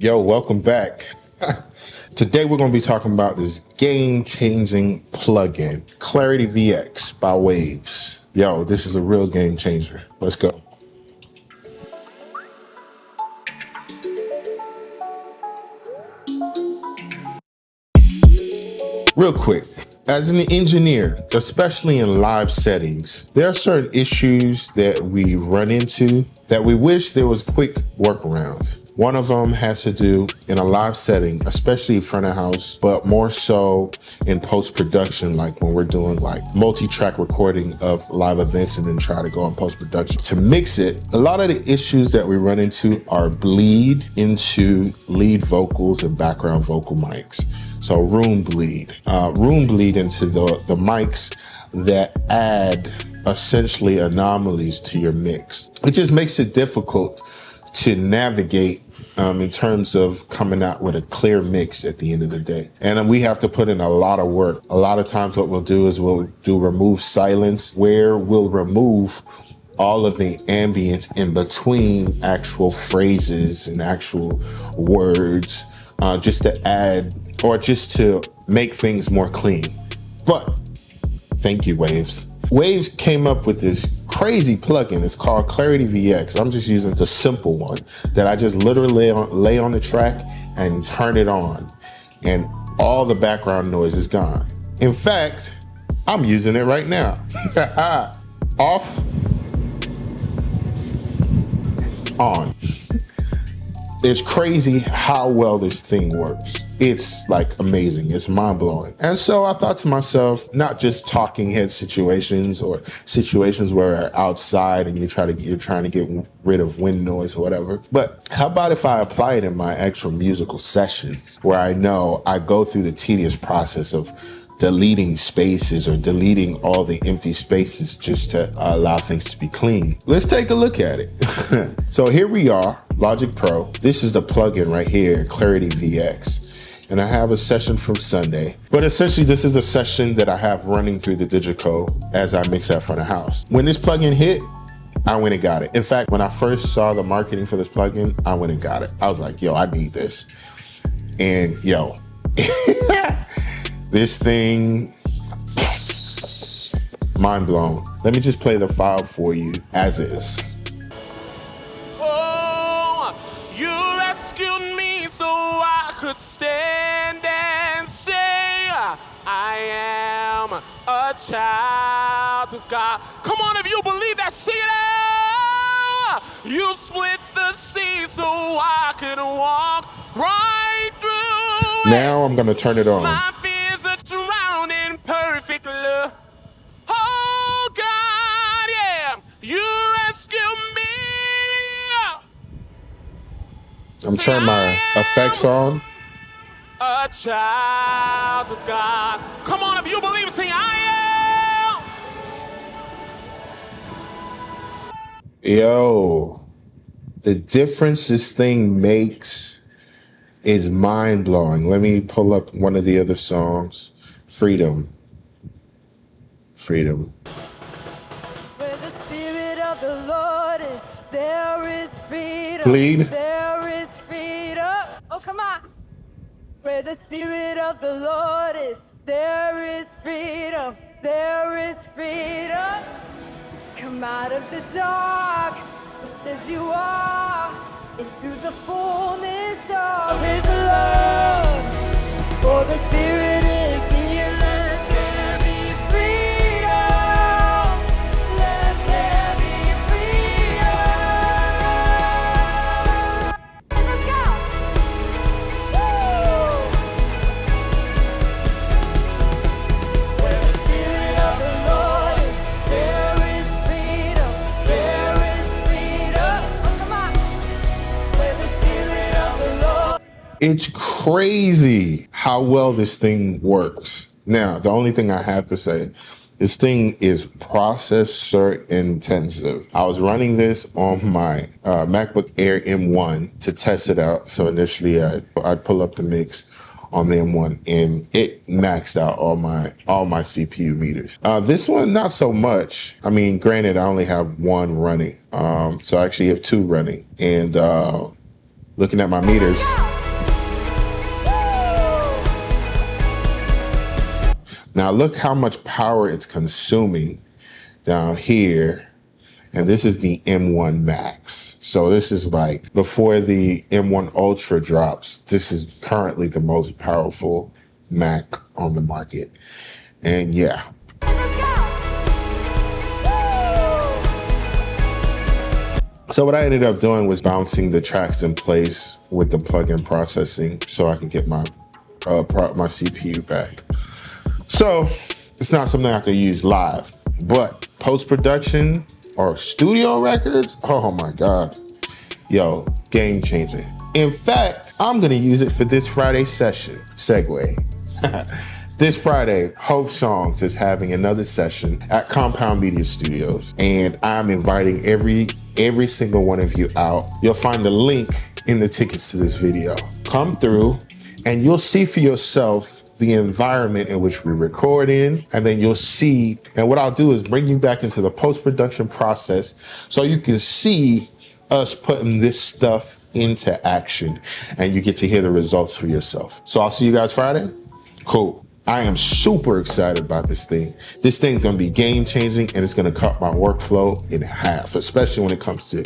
Yo, welcome back. Today we're going to be talking about this game-changing plugin, Clarity VX by Waves. Yo, this is a real game changer. Let's go. Real quick, as an engineer, especially in live settings, there are certain issues that we run into that we wish there was quick workarounds. One of them has to do in a live setting, especially front of house, but more so in post-production, like when we're doing like multi-track recording of live events and then try to go in post-production. To mix it, a lot of the issues that we run into are bleed into lead vocals and background vocal mics. So room bleed into the mics that add essentially anomalies to your mix. It just makes it difficult to navigate in terms of coming out with a clear mix at the end of the day. And we have to put in a lot of work. A lot of times what we'll do is we'll do remove silence, where we'll remove all of the ambience in between actual phrases and actual words, just to add or just to make things more clean. But thank you, Waves. Waves came up with this crazy plugin. It's called Clarity VX. I'm just using the simple one that I just literally lay on the track and turn it on, and all the background noise is gone. In fact, I'm using it right now. Off, on. It's crazy how well this thing works. It's like amazing. It's mind blowing. And so I thought to myself, not just talking head situations or situations where you're outside and you're trying to get rid of wind noise or whatever, but how about if I apply it in my actual musical sessions where I know I go through the tedious process of deleting spaces or deleting all the empty spaces just to allow things to be clean. Let's take a look at it. So here we are, Logic Pro. This is the plugin right here, Clarity VX. And I have a session from Sunday. But essentially this is a session that I have running through the Digico as I mix that front of house. When this plugin hit, I went and got it. In fact, when I first saw the marketing for this plugin, I went and got it. I was like, yo, I need this. And yo, this thing, mind blown. Let me just play the file for you as is. Oh, you rescued me so I could stand and say, I am a child of God. Come on, if you believe that, sing it out. You split the sea so I could walk right through. Now I'm gonna turn it on. My fears are drowned in perfect love. Oh God, yeah, you rescue me. I'm turning my effects on. A child of God. Come on, if you believe it, sing I am. Yo, the difference this thing makes is mind blowing. Let me pull up one of the other songs. Freedom. Freedom. Where the Spirit of the Lord is, there is freedom. Bleed. There is freedom. Oh, come on. Where the Spirit of the Lord is, there is freedom. There is freedom. Come out of the dark, just as you are, into the fullness of His love. For the Spirit is here, let there be freedom. Let there be freedom. Let's go. Woo! Where the Spirit of the Lord is, there is freedom. There is freedom. Oh, come on. Where the Spirit of the Lord. It's crazy how well this thing works. Now, the only thing I have to say, this thing is processor intensive. I was running this on my MacBook Air M1 to test it out. So initially I'd pull up the mix on the M1 and it maxed out all my CPU meters. This one, not so much. I mean, granted, I only have one running. So I actually have two running, and looking at my meters, Now look how much power it's consuming down here. And this is the M1 Max. So this is like before the M1 Ultra drops. This is currently the most powerful Mac on the market. And yeah. So what I ended up doing was bouncing the tracks in place with the plug-in processing so I can get my my CPU back. So it's not something I can use live, but post-production or studio records, oh my God. Yo, game changing. In fact, I'm gonna use it for this Friday session. Segue. This Friday, Hope Songs is having another session at Compound Media Studios, and I'm inviting every single one of you out. You'll find the link in the tickets to this video. Come through and you'll see for yourself the environment in which we record in, and then you'll see, and what I'll do is bring you back into the post-production process so you can see us putting this stuff into action and you get to hear the results for yourself. So I'll see you guys Friday. Cool. I am super excited about this thing. This thing's gonna be game changing and it's gonna cut my workflow in half, especially when it comes to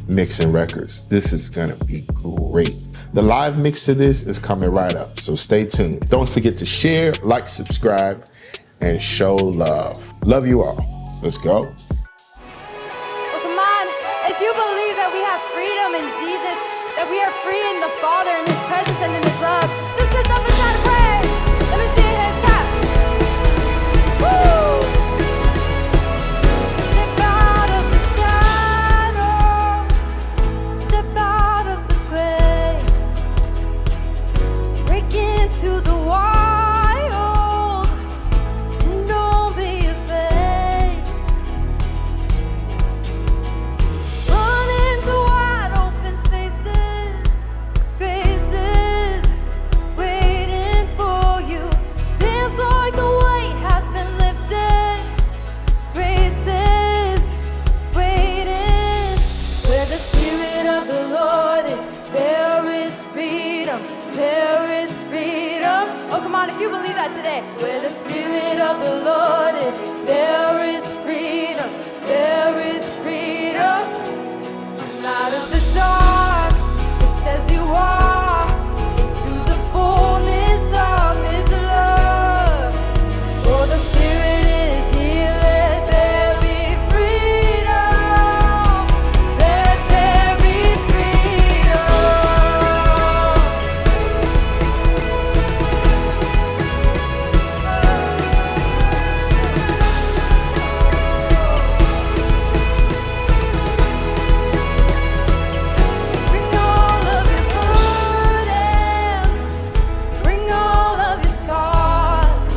mixing records. This is gonna be great. The live mix to this is coming right up, so stay tuned. Don't forget to share, like, subscribe, and show love. Love you all. Let's go. Well, come on. If you believe that we have freedom in Jesus, that we are free in the Father, in His presence, and in His love, just lift up and try to pray. Let me see your hands clap. Woo! Step out of the shadow. Step out of the grave. Break into the wild. And don't be afraid. Run into wide open spaces. Graces waiting for you. Dance like the weight has been lifted. Graces waiting. Where the Spirit of the Lord is, there is freedom. There is freedom. Oh, come on, if you believe that today. Where the Spirit of the Lord is, there is freedom. There is freedom. Come out of the dark, just as you are, into the fullness of His love. Oh, the Spirit is here, let there be freedom. Let there be freedom. Bring all of your burdens, bring all of your scars.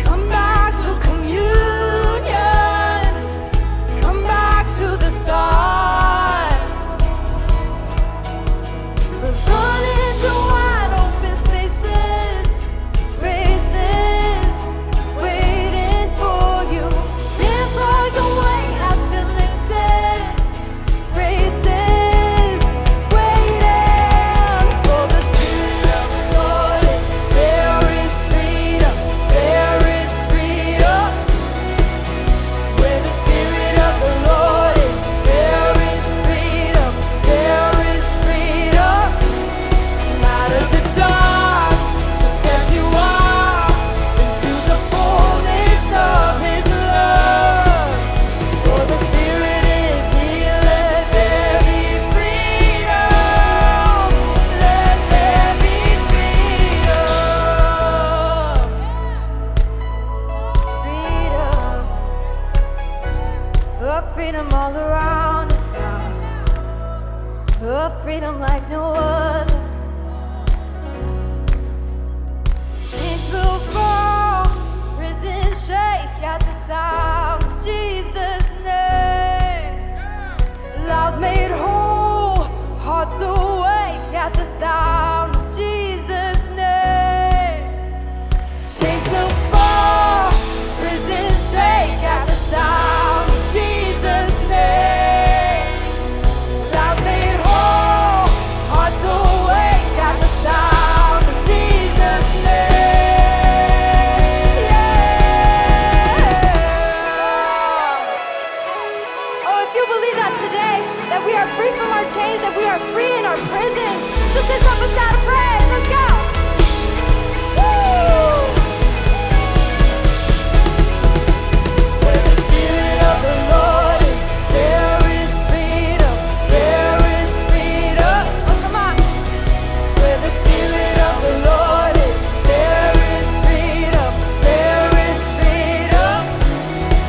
Come back to communion, come back to the start. We're running to wide open spaces, races waiting for you. Dance like the weight has been lifted. Races waiting for the Spirit of the Lord is, there is freedom, there is freedom. Where the Spirit of the Lord is, there is freedom, there is freedom. Come out of the dark, just as you are, into the fullness of His love. For the Spirit is here, let there be freedom. Let there be freedom. Freedom. A freedom all around us now. A freedom like no other. Chains will fall, prison shake at the sound of Jesus' name. Lives made whole, hearts awake at the sound of Jesus' name. Chains will fall, prison shake at the sound of Jesus' name. Lives made whole, hearts awake at the sound of Jesus' name. you believe that today, that we are free from our chains, that we are free in our prisons, just lift up a shout of praise. Let's go. Woo! Where the Spirit of the Lord is, there is freedom. There is freedom. Oh, come on. Where the Spirit of the Lord is, there is freedom. There is freedom.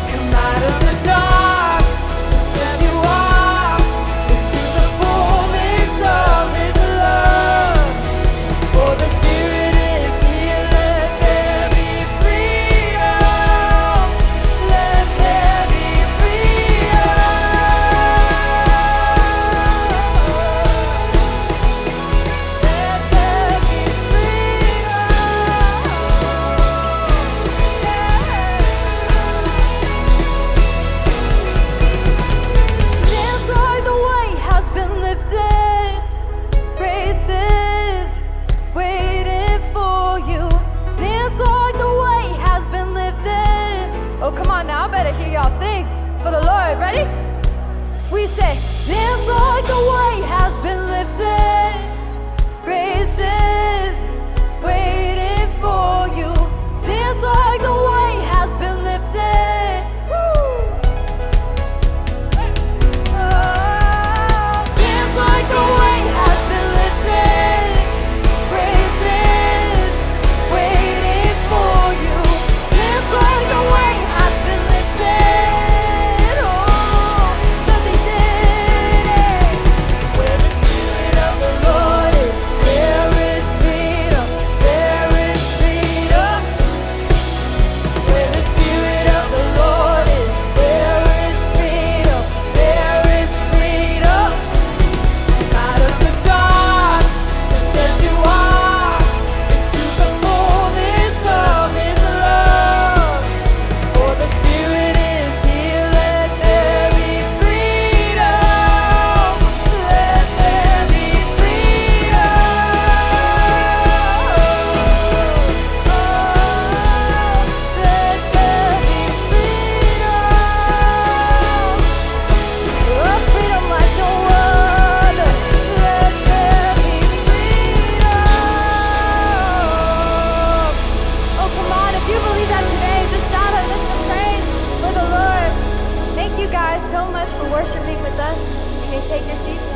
Come out of the dark, just as you are, into the fullness of His love. For the Spirit is here, let there be freedom. Let there be freedom. Let there be freedom. Dance like the weight has been lifted. Grace is waiting for you. Dance like the weight has been lifted. Oh, come on now, I better hear y'all sing for the Lord. Ready? We say, dance like the weight has been lifted. Grace is waiting for you. Dance like the weight has been lifted. Woo! Oh, dance like the weight has been lifted. Grace is waiting for you. Dance like the weight has been lifted. Oh, 'cause He did it. Where the Spirit of the Lord is, there is freedom. There is freedom. Where the Spirit of the Lord is, there is freedom. There is freedom. Out of the dark, just as you are, into the fullness of His love. For the Spirit is here, let there be freedom. Let there be freedom. Oh, let there be freedom. Oh, freedom like no other. Let there be freedom. Oh, come on, if you believe that today, just shout and lift the praise for the Lord. Thank you guys so much for worshiping with us. You may take your seats.